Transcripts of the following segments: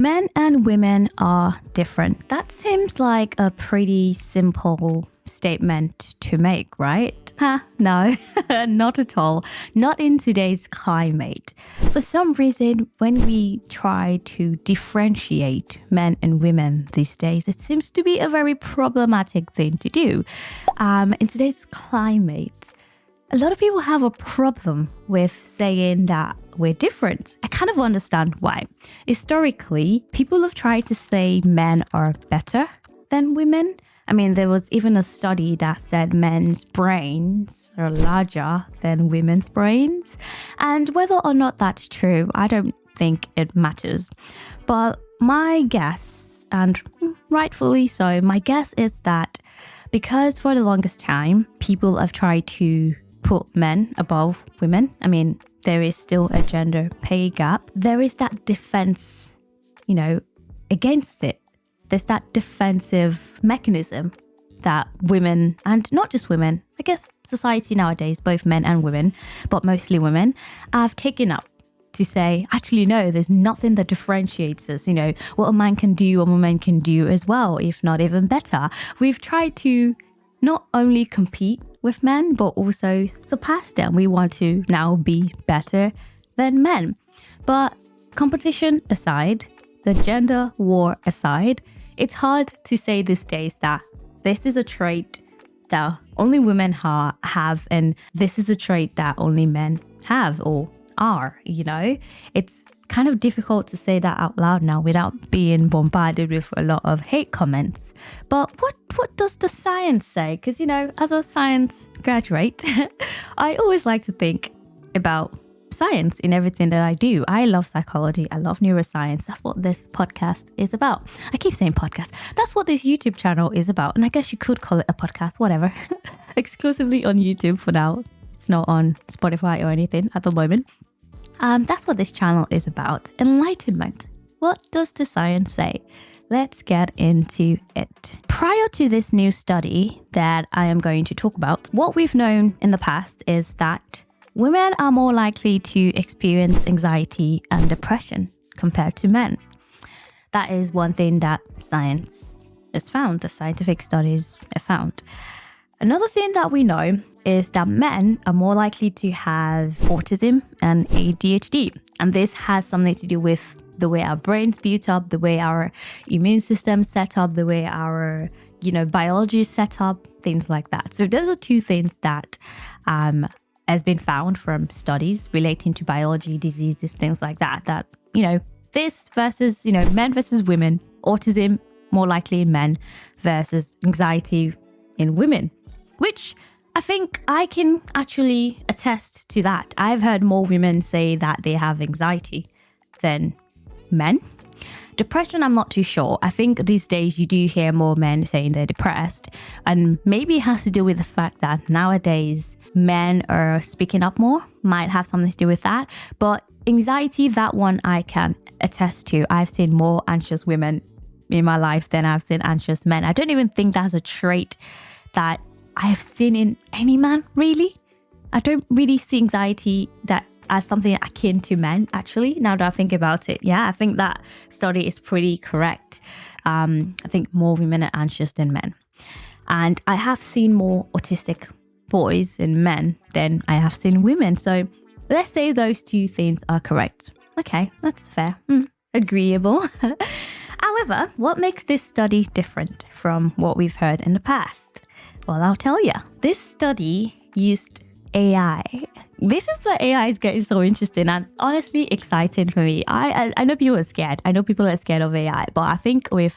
Men and women are different. That seems like a pretty simple statement to make, right? No, not at all. Not in today's climate. For some reason, when we try to differentiate men and women these days, it seems to be a very problematic thing to do. In today's climate, a lot of people have a problem with saying that we're different. I kind of understand why. Historically, people have tried to say men are better than women. I mean, there was even a study that said men's brains are larger than women's brains. And whether or not that's true, I don't think it matters. But my guess, and rightfully so, my guess is that because for the longest time, people have tried to put men above women. I mean, there is still a gender pay gap. There is that defense, against it. There's that defensive mechanism that women, and not just women, I guess society nowadays, both men and women, but mostly women, have taken up to say, actually, no, there's nothing that differentiates us. What a man can do, a woman can do as well, if not even better. We've tried to not only compete with men, but also surpass them. We want to now be better than men. But competition aside, the gender war aside, it's hard to say these days that this is a trait that only women have, and this is a trait that only men have or are, It's kind of difficult to say that out loud now without being bombarded with a lot of hate comments. But what does the science say? Because, as a science graduate, I always like to think about science in everything that I do. I love psychology. I love neuroscience. That's what this podcast is about. I keep saying podcast. That's what this YouTube channel is about. And I guess you could call it a podcast, whatever. Exclusively on YouTube for now. It's not on Spotify or anything at the moment. That's what this channel is about. Enlightenment. What does the science say? Let's get into it. Prior to this new study that I am going to talk about, what we've known in the past is that women are more likely to experience anxiety and depression compared to men. That is one thing that science has found, the scientific studies have found. Another thing that we know is that men are more likely to have autism and ADHD. And this has something to do with the way our brains built up, the way our immune system is set up, the way our, biology is set up, things like that. So those are two things that has been found from studies relating to biology, diseases, things like that, this versus, men versus women, autism more likely in men versus anxiety in women, which I think I can actually attest to that. I've heard more women say that they have anxiety than men. Depression, I'm not too sure. I think these days you do hear more men saying they're depressed, and maybe it has to do with the fact that nowadays men are speaking up more, might have something to do with that. But anxiety, that one I can attest to. I've seen more anxious women in my life than I've seen anxious men. I don't even think that's a trait that I have seen in any man, really. I don't really see anxiety that as something akin to men, actually, now that I think about it. Yeah, I think that study is pretty correct. I think more women are anxious than men. And I have seen more autistic boys and men than I have seen women. So let's say those two things are correct. Okay, that's fair. Agreeable. However, what makes this study different from what we've heard in the past? Well, I'll tell you. This study used AI. This is where AI is getting so interesting and honestly exciting for me. I know people are scared. I know people are scared of AI, but I think with,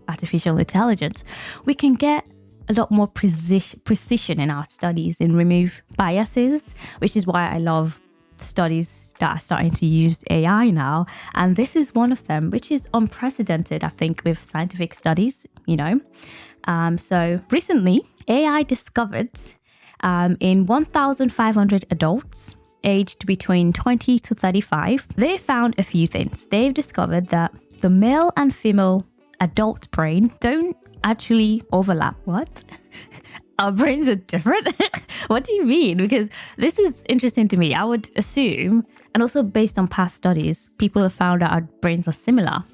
artificial intelligence, we can get a lot more precision in our studies and remove biases, which is why I love studies that are starting to use AI now. And this is one of them, which is unprecedented, I think, with scientific studies, So recently, AI discovered in 1,500 adults aged between 20 to 35, they found a few things. They've discovered that the male and female adult brain don't actually overlap. What? Our brains are different? What do you mean? Because this is interesting to me. I would assume And also based on past studies, people have found that our brains are similar.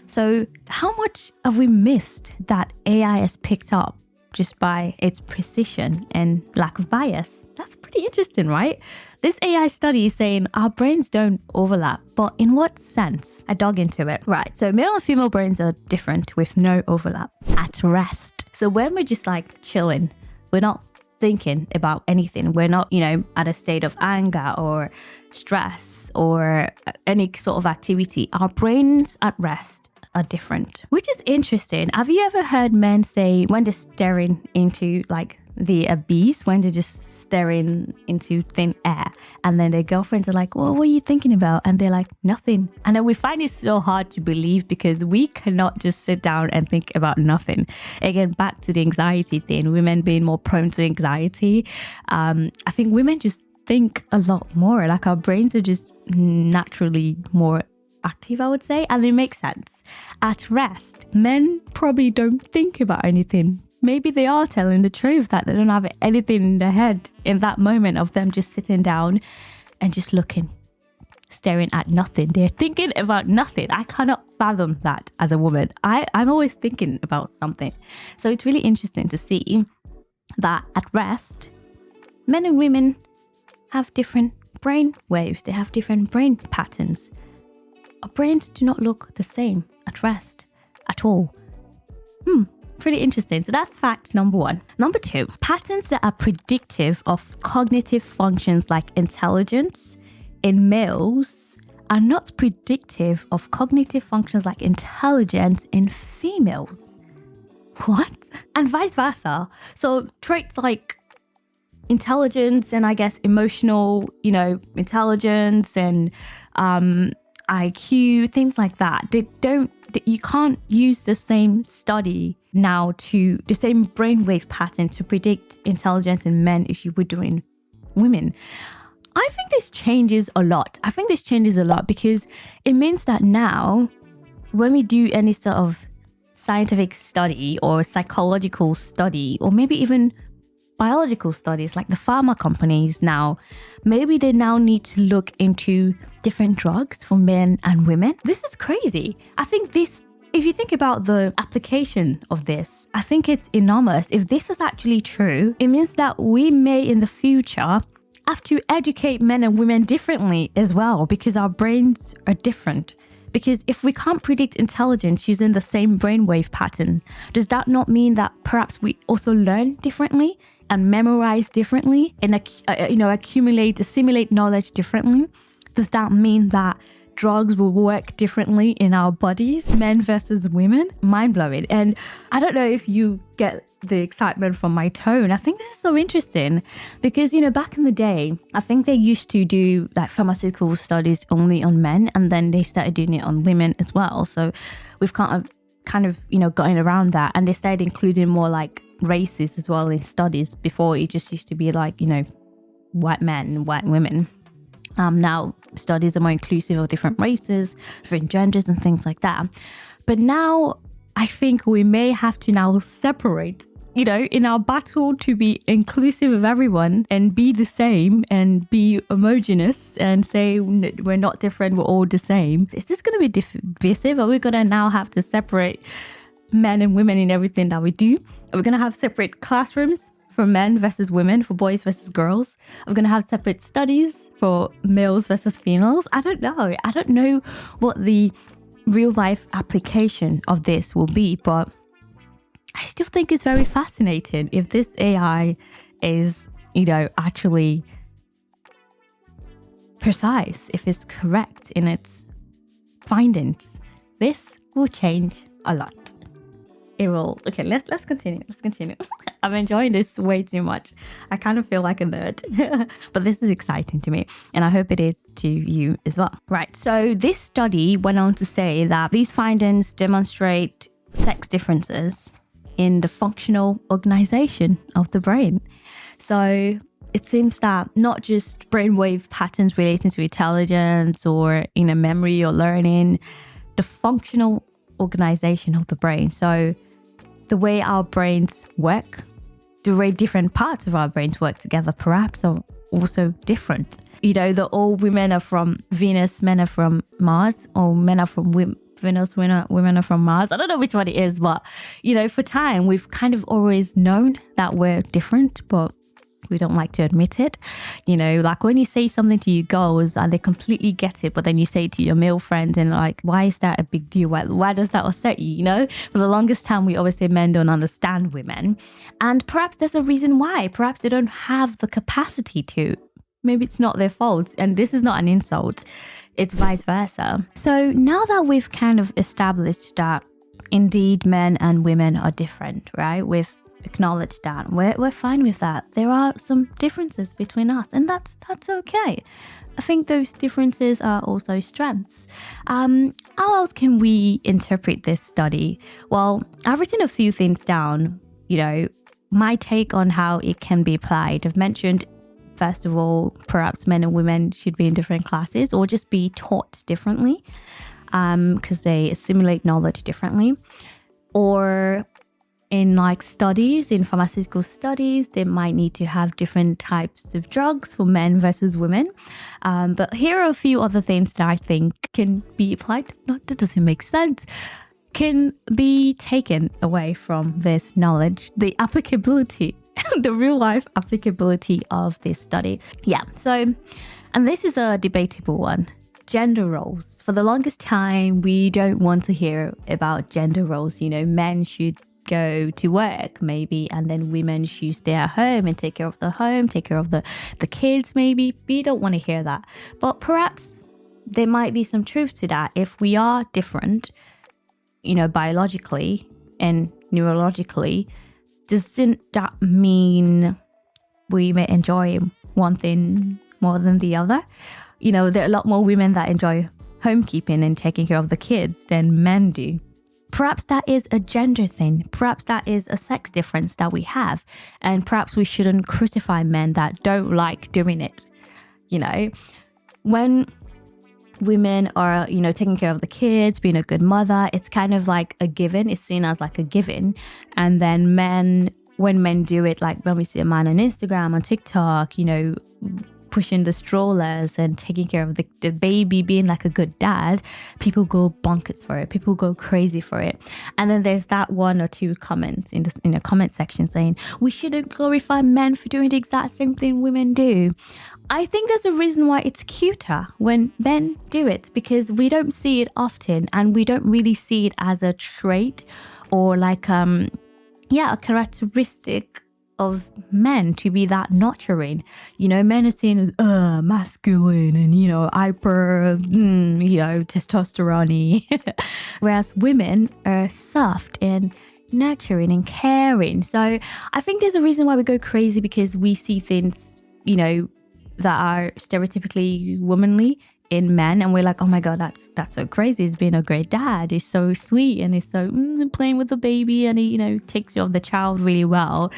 So how much have we missed that AI has picked up just by its precision and lack of bias? That's pretty interesting, right? This AI study is saying our brains don't overlap, but in what sense? I dug into it. Right, so male and female brains are different with no overlap at rest. So when we're just like chilling, we're not thinking about anything. We're not, at a state of anger or stress or any sort of activity. Our brains at rest are different, which is interesting. Have you ever heard men say when they're staring into like the abyss, when they're just staring into thin air, and then their girlfriends are like, well, what are you thinking about? And they're like, nothing. And then we find it so hard to believe because we cannot just sit down and think about nothing. Again, back to the anxiety thing, women being more prone to anxiety. I think women just think a lot more. Like our brains are just naturally more active, I would say, and it makes sense. At rest, men probably don't think about anything. Maybe they are telling the truth that they don't have anything in their head in that moment of them just sitting down and just looking, staring at nothing. They're thinking about nothing. I cannot fathom that as a woman. I'm always thinking about something. So it's really interesting to see that at rest, men and women have different brain waves. They have different brain patterns. Our brains do not look the same at rest at all. Pretty interesting. So that's fact number one. Number two, patterns that are predictive of cognitive functions like intelligence in males are not predictive of cognitive functions like intelligence in females. What? And vice versa. So traits like intelligence and I guess emotional, intelligence and IQ, things like that. You can't use the same study now to the same brainwave pattern to predict intelligence in men if you were doing women. I think this changes a lot. Because it means that now when we do any sort of scientific study or psychological study or maybe even biological studies like the pharma companies now, maybe they now need to look into different drugs for men and women. This is crazy. I think if you think about the application of this, I think it's enormous. If this is actually true, it means that we may in the future have to educate men and women differently as well because our brains are different. Because if we can't predict intelligence using the same brainwave pattern, does that not mean that perhaps we also learn differently and memorize differently and assimilate knowledge differently? Does that mean that drugs will work differently in our bodies, men versus women? Mind-blowing. And I don't know if you get the excitement from my tone. I think this is so interesting because, back in the day, I think they used to do like pharmaceutical studies only on men and then they started doing it on women as well. So we've kind of gotten around that and they started including more like races as well in studies. Before it just used to be like, white men and white women. Now studies are more inclusive of different races, different genders and things like that. But now I think we may have to now separate, in our battle to be inclusive of everyone and be the same and be homogenous and say we're not different, we're all the same. Is this going to be divisive? Are we going to now have to separate men and women in everything that we do? Are we going to have separate classrooms for men versus women, for boys versus girls? Are we going to have separate studies for males versus females? I don't know. I don't know what the real life application of this will be, but I still think it's very fascinating if this AI is, actually precise, if it's correct in its findings. This will change a lot. It will. Okay, let's continue. I'm enjoying this way too much. I kind of feel like a nerd, but this is exciting to me and I hope it is to you as well. Right, so this study went on to say that these findings demonstrate sex differences in the functional organization of the brain. So it seems that not just brainwave patterns relating to intelligence or memory or learning, the functional organization of the brain. So the way our brains work the way different parts of our brains work together perhaps are also different. That all women are from Venus, men are from Mars, or men are from Venus, women are from Mars. I don't know which one it is, but, for time, we've kind of always known that we're different, but we don't like to admit it. Like when you say something to your girls and they completely get it, but then you say it to your male friends and like, why is that a big deal? Why does that upset you? For the longest time, we always say men don't understand women. And perhaps there's a reason why. Perhaps they don't have the capacity to. Maybe it's not their fault. And this is not an insult. It's vice versa. So now that we've kind of established that indeed men and women are different, right? We've acknowledge that we're fine with that. There are some differences between us, and that's okay. I think those differences are also strengths. How else can we interpret this study? Well, I've written a few things down, my take on how it can be applied. I've mentioned, first of all, perhaps men and women should be in different classes or just be taught differently because they assimilate knowledge differently. Or in studies, in pharmaceutical studies, they might need to have different types of drugs for men versus women. But here are a few other things that I think can be applied. That doesn't make sense. Can be taken away from this knowledge. The applicability, the real life applicability of this study. Yeah, so, and this is a debatable one. Gender roles. For the longest time, we don't want to hear about gender roles. Men should go to work maybe, and then women should stay at home and take care of the home, take care of the kids maybe. We don't want to hear that. But perhaps there might be some truth to that. If we are different, biologically and neurologically, doesn't that mean we may enjoy one thing more than the other? There are a lot more women that enjoy homekeeping and taking care of the kids than men do. Perhaps that is a gender thing. Perhaps that is a sex difference that we have. And perhaps we shouldn't crucify men that don't like doing it. When women are, taking care of the kids, being a good mother, it's kind of like a given. It's seen as like a given. And then when men do it, like when we see a man on Instagram, on TikTok, pushing the strollers and taking care of the baby, being like a good dad, people go bonkers for it. People go crazy for it. And then there's that one or two comments in the comment section saying, we shouldn't glorify men for doing the exact same thing women do. I think there's a reason why it's cuter when men do it, because we don't see it often and we don't really see it as a trait or like, a characteristic of men to be that nurturing. Men are seen as masculine and hyper testosterone whereas women are soft and nurturing and caring. So I think there's a reason why we go crazy, because we see things that are stereotypically womanly in men, and we're like, oh my god, that's so crazy. He's being a great dad. He's so sweet and he's so playing with the baby, and he takes care of the child really well.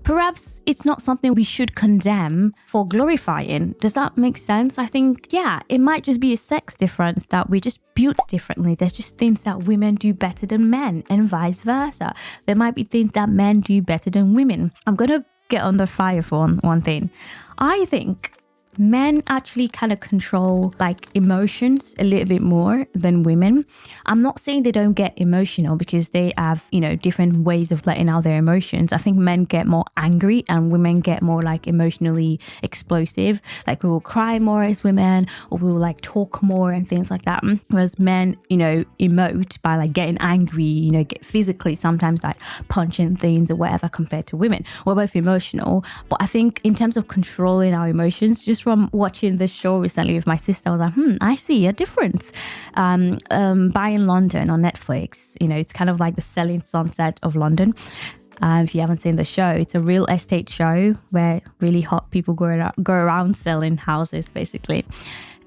Perhaps it's not something we should condemn for glorifying. Does that make sense? I think, it might just be a sex difference that we just built differently. There's just things that women do better than men and vice versa. There might be things that men do better than women. I'm gonna get under fire for one thing. I think men actually kind of control emotions a little bit more than women. I'm not saying they don't get emotional, because they have, different ways of letting out their emotions. I think men get more angry and women get more emotionally explosive. We will cry more as women, or we will talk more and things like that. Whereas men, emote by getting angry, get physically sometimes punching things or whatever, compared to women. We're both emotional, but I think in terms of controlling our emotions, just from watching this show recently with my sister, I was like, I see a difference. Buying London on Netflix, it's kind of like the Selling Sunset of London. If you haven't seen the show, it's a real estate show where really hot people go around selling houses, basically.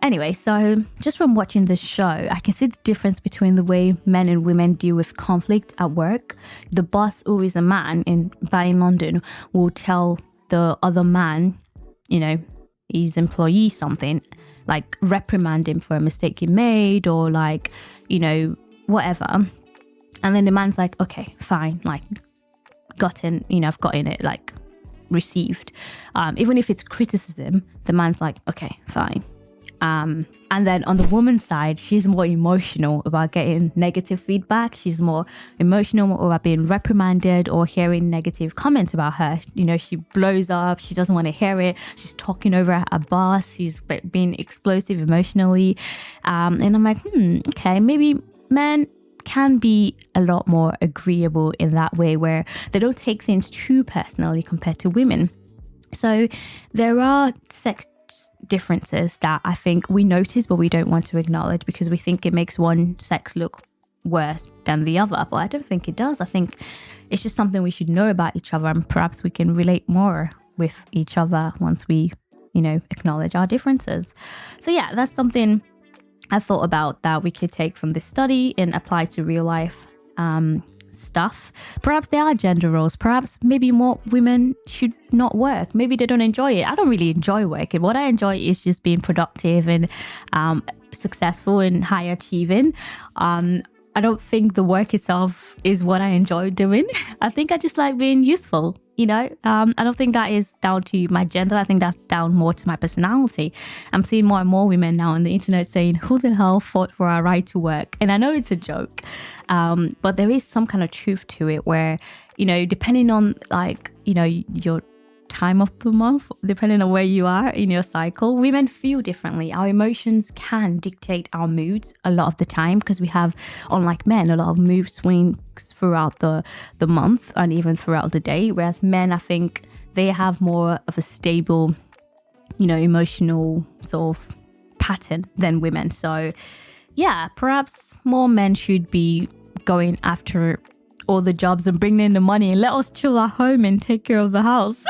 Anyway, so just from watching this show, I can see the difference between the way men and women deal with conflict at work. The boss, who is a man in Buying London, will tell the other man, his employee something, reprimand him for a mistake he made, or whatever. And then the man's like, okay, fine, I've gotten it, received. Even if it's criticism, the man's like, okay, fine. And then on the woman's side, she's more emotional about getting negative feedback. She's more emotional about being reprimanded or hearing negative comments about her. You know, she blows up. She doesn't want to hear it. She's talking over her boss. She's being explosive emotionally. And I'm like, okay, maybe men can be a lot more agreeable in that way, where they don't take things too personally compared to women. So there are sex differences that I think we notice but we don't want to acknowledge because we think it makes one sex look worse than the other, but I don't think it does. I think it's just something we should know about each other, and perhaps we can relate more with each other once we, you know, acknowledge our differences. So yeah, that's something I thought about that we could take from this study and apply to real life stuff. Perhaps there are gender roles. Perhaps maybe more women should not work. Maybe they don't enjoy it. I don't really enjoy work, and what I enjoy is just being productive and successful and high achieving. I don't think the work itself is what I enjoy doing. I think I just like being useful, you know. I don't think that is down to my gender. I think that's down more to my personality. I'm seeing more and more women now on the internet saying, who the hell fought for our right to work? And I know it's a joke, but there is some kind of truth to it where, you know, depending on like, you know, your time of the month, depending on where you are in your cycle, women feel differently. Our emotions can dictate our moods a lot of the time because we have, unlike men, a lot of mood swings throughout the month and even throughout the day, whereas men, I think they have more of a stable, you know, emotional sort of pattern than women. So yeah, perhaps more men should be going after all the jobs and bringing in the money and let us chill at home and take care of the house.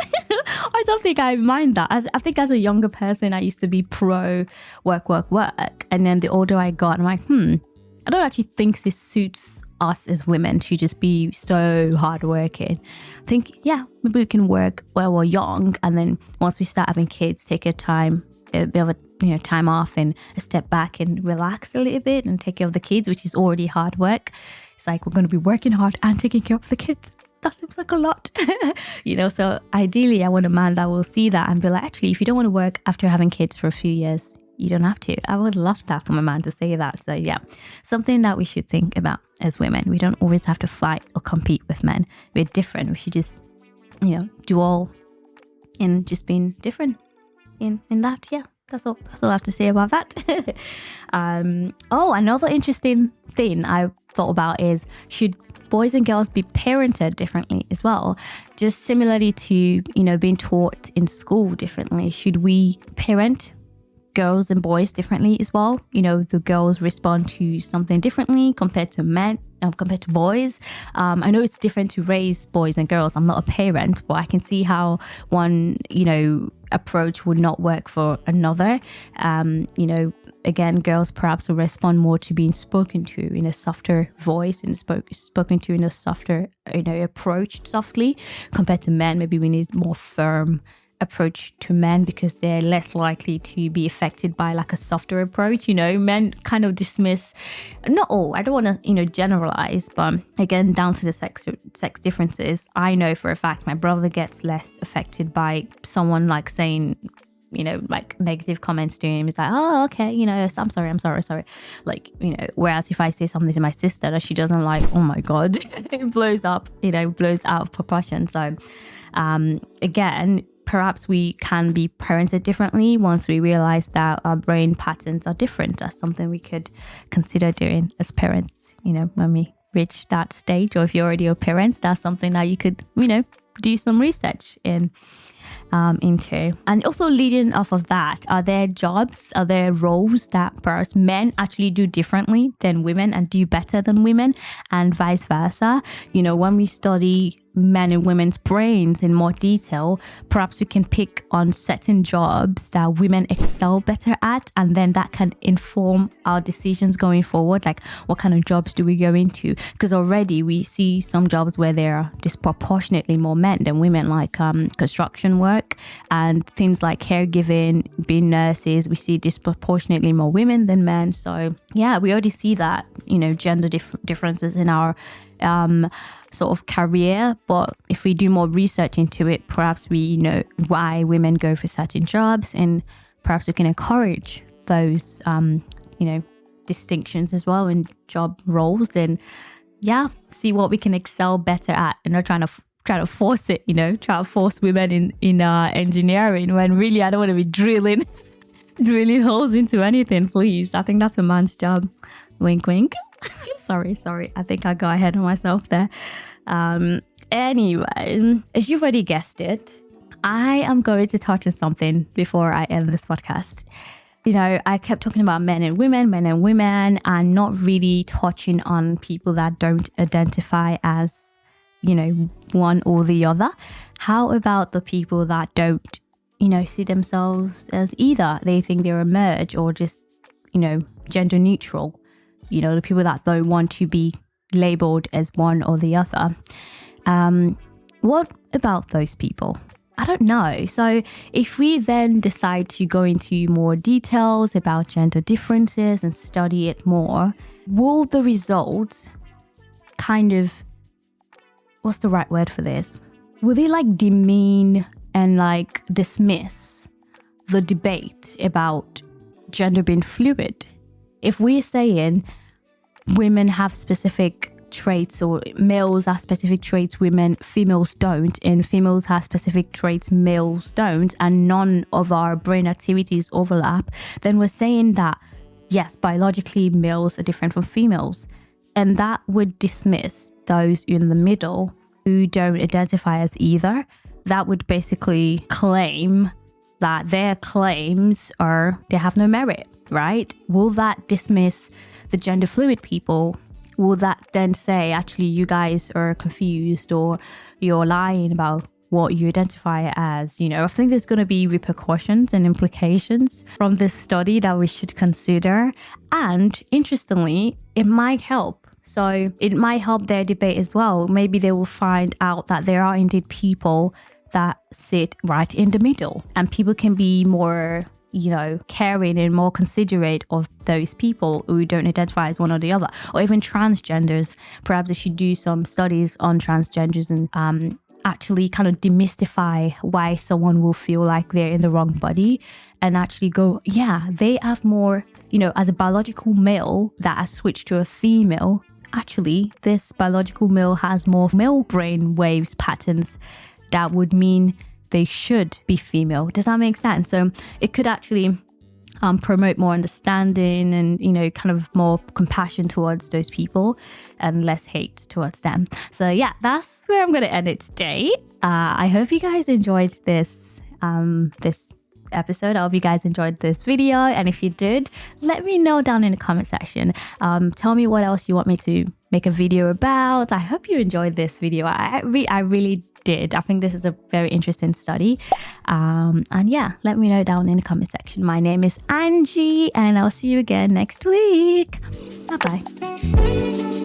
I don't think I mind that. I think as a younger person, I used to be pro work. And then the older I got, I'm like, I don't actually think this suits us as women to just be so hardworking. I think, yeah, maybe we can work while we're young. And then once we start having kids, take a bit of a, you know, time off and a step back and relax a little bit and take care of the kids, which is already hard work. It's like we're going to be working hard and taking care of the kids. That seems like a lot, you know. So ideally, I want a man that will see that and be like, actually, if you don't want to work after having kids for a few years, you don't have to. I would love that from a man to say that. So yeah, something that we should think about as women. We don't always have to fight or compete with men. We're different. We should just, you know, do all in just being different in that. Yeah. That's all I have to say about that. Another interesting thing I thought about is, should boys and girls be parented differently as well? Just similarly to, you know, being taught in school differently, should we parent girls and boys differently as well? You know, the girls respond to something differently compared to men, compared to boys. I know it's different to raise boys and girls. I'm not a parent, but I can see how one, you know, approach would not work for another. You know, again, girls perhaps will respond more to being spoken to in a softer voice and spoken to in a softer, you know, approached softly, compared to men. Maybe we need more firm approach to men because they're less likely to be affected by like a softer approach. You know, men kind of dismiss, not all, I don't want to, you know, generalize, but again, down to the sex differences. I know for a fact my brother gets less affected by someone like saying, you know, like negative comments to him. He's like, oh, okay, you know, I'm sorry. Like, you know, whereas if I say something to my sister that she doesn't like, oh my God, it blows up, you know, blows out of proportion. So again, perhaps we can be parented differently once we realize that our brain patterns are different. That's something we could consider doing as parents, you know, when we reach that stage. Or if you're already a parent, that's something that you could, you know, do some research into. And also leading off of that, are there roles that perhaps men actually do differently than women and do better than women, and vice versa? You know, when we study men and women's brains in more detail, perhaps we can pick on certain jobs that women excel better at, and then that can inform our decisions going forward. Like, what kind of jobs do we go into? Because already we see some jobs where there are disproportionately more men than women, like construction kitchen work and things like caregiving, being nurses, we see disproportionately more women than men. So yeah, we already see that, gender differences in our sort of career. But if we do more research into it, perhaps we know why women go for certain jobs, and perhaps we can encourage those, distinctions as well in job roles, and see what we can excel better at, and not trying to force it, try to force women in engineering, when really I don't want to be drilling holes into anything, please. I think that's a man's job. Wink, wink. sorry. I think I got ahead of myself there. Anyway, as you've already guessed it, I am going to touch on something before I end this podcast. I kept talking about men and women, and not really touching on people that don't identify as, one or the other. How about the people that don't, see themselves as either? They think they're a merge or just, gender neutral. The people that don't want to be labeled as one or the other. What about those people? I don't know. So if we then decide to go into more details about gender differences and study it more, will the results kind of, what's the right word for this? Will they demean and dismiss the debate about gender being fluid? If we're saying women have specific traits, or males have specific traits females don't, and females have specific traits males don't, and none of our brain activities overlap, then we're saying that yes, biologically males are different from females, and that would dismiss those in the middle who don't identify as either. That would basically claim that their claims they have no merit, right? Will that dismiss the gender fluid people? Will that then say, actually, you guys are confused, or you're lying about what you identify as? I think there's going to be repercussions and implications from this study that we should consider. And interestingly, it might help. So it might help their debate as well. Maybe they will find out that there are indeed people that sit right in the middle, and people can be more caring and more considerate of those people who don't identify as one or the other, or even transgenders. Perhaps they should do some studies on transgenders and actually kind of demystify why someone will feel like they're in the wrong body, and actually go, they have more, as a biological male that has switched to a female, actually this biological male has more male brain waves patterns that would mean they should be female. Does that make sense? So it could actually promote more understanding and, kind of more compassion towards those people and less hate towards them. So yeah, that's where I'm going to end it today. I hope you guys enjoyed this episode. I hope you guys enjoyed this video. And if you did, let me know down in the comment section. Tell me what else you want me to make a video about. I hope you enjoyed this video. I really did. I think this is a very interesting study. And let me know down in the comment section. My name is Anjy, and I'll see you again next week. Bye-bye.